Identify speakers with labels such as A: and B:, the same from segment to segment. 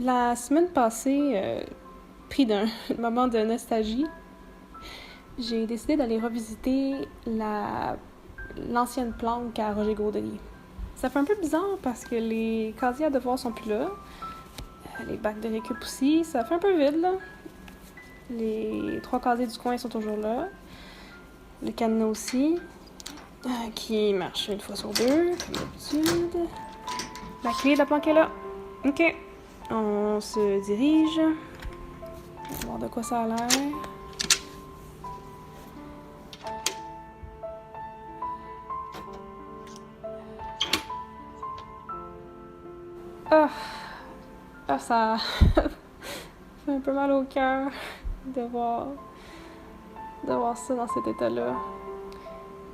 A: La semaine passée, pris d'un moment de nostalgie, j'ai décidé d'aller revisiter l'ancienne planque à Roger Gaudry. Ça fait un peu bizarre parce que les casiers à devoirs sont plus là, les bacs de récup aussi, ça fait un peu vide là. Les 3 casiers du coin sont toujours là, le cadenas aussi, qui marche une fois sur 2, comme d'habitude. La clé de la planque est là. Ok, on se dirige. On va voir de quoi ça a l'air. Ah, ça fait un peu mal au cœur de voir ça dans cet état-là.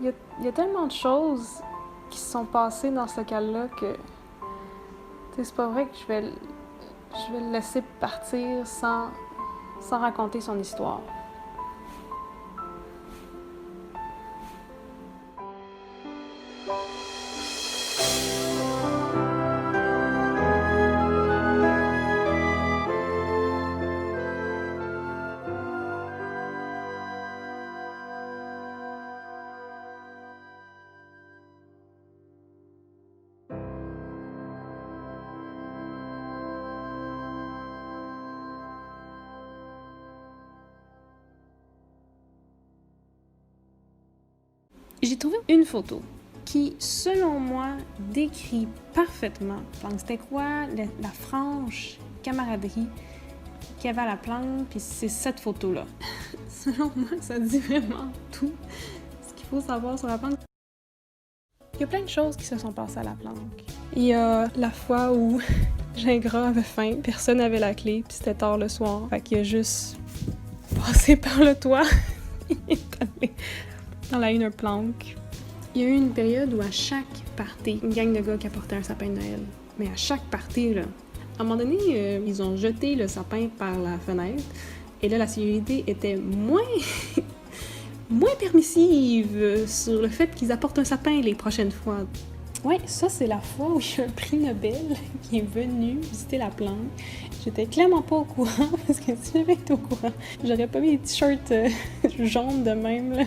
A: Il y a tellement de choses qui se sont passées dans ce cas-là que c'est pas vrai que je vais le laisser partir sans raconter son histoire. J'ai trouvé une photo qui, selon moi, décrit parfaitement. Donc, c'était quoi la franche camaraderie qu'il y avait à la planque, puis c'est cette photo-là. Selon moi, ça dit vraiment tout ce qu'il faut savoir sur la planque. Il y a plein de choses qui se sont passées à la planque. Il y a la fois où Gingras avait faim, personne n'avait la clé, puis c'était tard le soir. Fait qu'il a juste passé par le toit et est allé dans la inner planque. Il y a eu une période où à chaque party, une gang de gars qui apportait un sapin de Noël. Mais à chaque party, là, à un moment donné, ils ont jeté le sapin par la fenêtre. Et là, la sécurité était moins permissive sur le fait qu'ils apportent un sapin les prochaines fois. Ouais, ça, c'est la fois où il y a un prix Nobel qui est venu visiter la planque. J'étais clairement pas au courant, parce que si j'avais été au courant, j'aurais pas mis les t-shirts jaunes de même, là.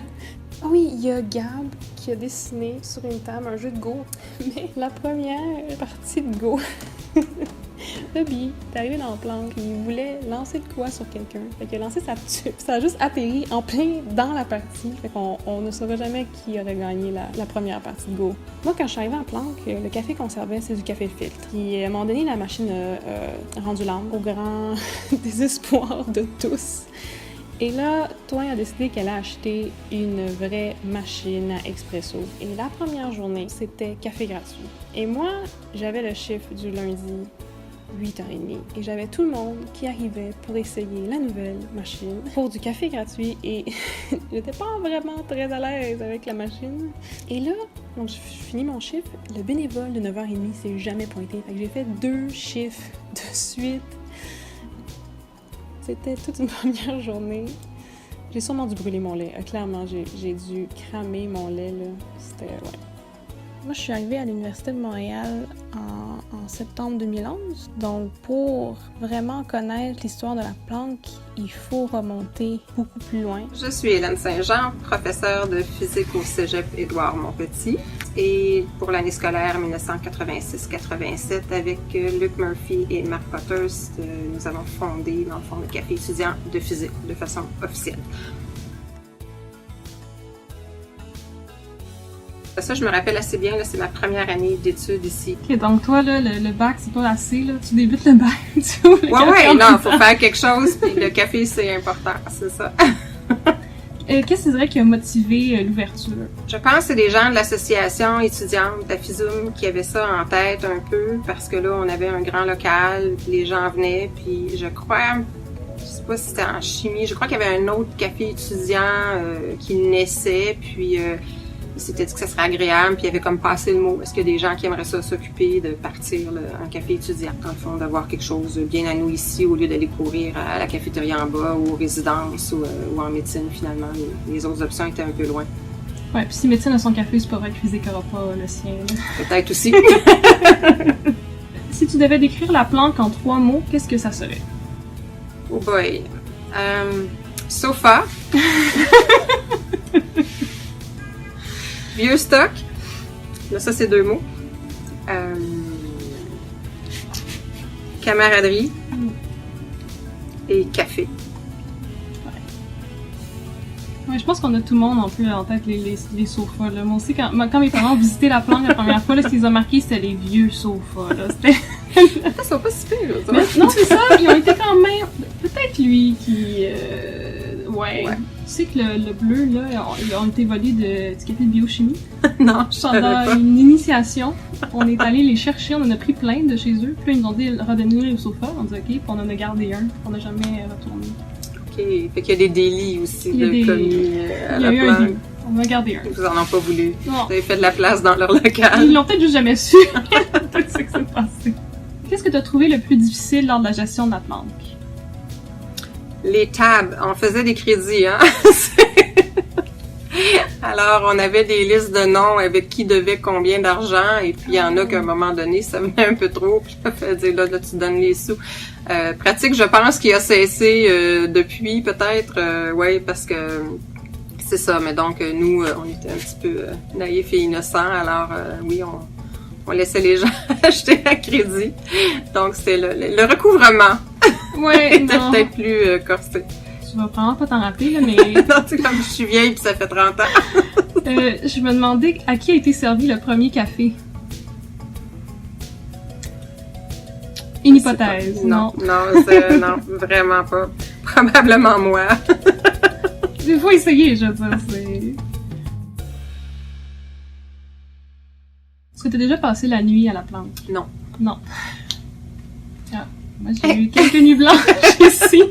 A: Ah oui, il y a Gab qui a dessiné sur une table un jeu de Go. Mais la première partie de Go, Bobby est arrivé dans le plan et il voulait lancer le quoi sur quelqu'un. Fait qu'il a lancé sa tuque. Ça a juste atterri en plein dans la partie. Fait qu'on ne saura jamais qui aurait gagné la première partie de Go. Moi, quand je suis arrivée en planque, le café qu'on servait, c'est du café filtre. Puis à un moment donné, la machine a rendu l'âme au grand désespoir de tous. Et là, Toin a décidé qu'elle a acheté une vraie machine à expresso. Et la première journée, c'était café gratuit. Et moi, j'avais le chiffre du lundi, 8h30. Et j'avais tout le monde qui arrivait pour essayer la nouvelle machine pour du café gratuit. Et j'étais pas vraiment très à l'aise avec la machine. Et là, donc je finis mon chiffre. Le bénévole de 9h30 s'est jamais pointé. Fait que j'ai fait 2 chiffres de suite. C'était toute une première journée. J'ai sûrement dû brûler mon lait. Clairement, j'ai dû cramer mon lait, là. C'était... ouais. Moi, je suis arrivée à l'Université de Montréal en septembre 2011. Donc, pour vraiment connaître l'histoire de la planque, il faut remonter beaucoup plus loin.
B: Je suis Hélène Saint-Jean, professeure de physique au Cégep Édouard-Montpetit. Et pour l'année scolaire 1986-87, avec Luc Murphy et Marc Potters, nous avons fondé, dans le fond, le café étudiant de physique de façon officielle. Ça, je me rappelle assez bien, là, c'est ma première année d'études ici.
C: Ok, donc toi, là, le bac, c'est pas assez, là, tu débutes le bac, tu ouvres le café.
B: Ouais, non, faut faire quelque chose, puis le café, c'est important, c'est ça.
C: Qu'est-ce que tu dirais qui a motivé l'ouverture?
B: Je pense que c'est des gens de l'association étudiante de la FISUM qui avaient ça en tête un peu, parce que là, on avait un grand local, les gens venaient, puis je crois, je sais pas si c'était en chimie, je crois qu'il y avait un autre café étudiant qui naissait, puis il s'était dit que ça serait agréable, puis il avait comme passé le mot. Est-ce qu'il y a des gens qui aimeraient ça s'occuper de partir là, un café étudiant? Dans le fond, d'avoir quelque chose bien à nous ici, au lieu d'aller courir à la cafétéria en bas, ou aux résidences, ou en médecine, finalement. Les autres options étaient un peu loin.
C: Ouais, puis si médecine a son café, c'est pas vrai que physique n'aura pas le sien. Là.
B: Peut-être aussi.
C: Si tu devais décrire la plante en 3 mots, qu'est-ce que ça serait?
B: Oh boy. Sofa. Vieux stock. Là, ça, c'est 2 mots. Camaraderie. Et café.
C: Ouais, je pense qu'on a tout le monde un peu en tête les sofas. Là. Moi aussi, quand mes parents ont visité la plante la première fois, là, ce qu'ils ont marqué, c'était les vieux sofas. Là.
B: Ça, sont pas si pires, ça.
C: Mais, non, c'est ça. Ils ont été quand même... Peut-être lui qui... Ouais. Tu sais que le bleu, là, ils ont été volés du café de biochimie.
B: Non, je savais
C: Pendant
B: pas.
C: une initiation, on est allé les chercher, on en a pris plein de chez eux. Puis là, ils nous ont dit redonnez-nous le sofa. On dit OK, puis on en a gardé un. On n'a jamais retourné.
B: OK. Fait qu'il y a des délits aussi
C: Il y a
B: de
C: des-
B: commis à
C: Il y
B: la
C: a eu un
B: plante.
C: deal. On en a gardé un.
B: Ils vous en ont pas voulu.
C: Non.
B: Vous avez fait de la place dans leur local.
C: Ils l'ont peut-être juste jamais su. Peut-être c'est que c'est passé. Qu'est-ce que tu as trouvé le plus difficile lors de la gestion de la planque?
B: Les tables, on faisait des crédits, hein? Alors, on avait des listes de noms avec qui devait combien d'argent, et puis il y en a qu'à un moment donné, ça venait un peu trop, puis ça fait dire, là, tu donnes les sous. Pratique, je pense qu'il a cessé depuis, peut-être, ouais, parce que c'est ça, mais donc, nous, on était un petit peu naïfs et innocents, alors, oui, on laissait les gens acheter à crédit. Donc, c'était le recouvrement
C: Ouais,
B: était
C: non.
B: peut-être plus corsé.
C: Tu vas vraiment pas t'en rappeler, là, mais
B: Non, tu sais, comme je suis vieille puis ça fait 30 ans.
C: je me demandais à qui a été servi le premier café. Une hypothèse, non.
B: Non, vraiment pas. Probablement moi.
C: Il faut essayer, je veux dire, c'est... Est-ce que t'as déjà passé la nuit à la plante?
B: Non.
C: Non. Ah, moi, j'ai eu quelques nuits blanches ici.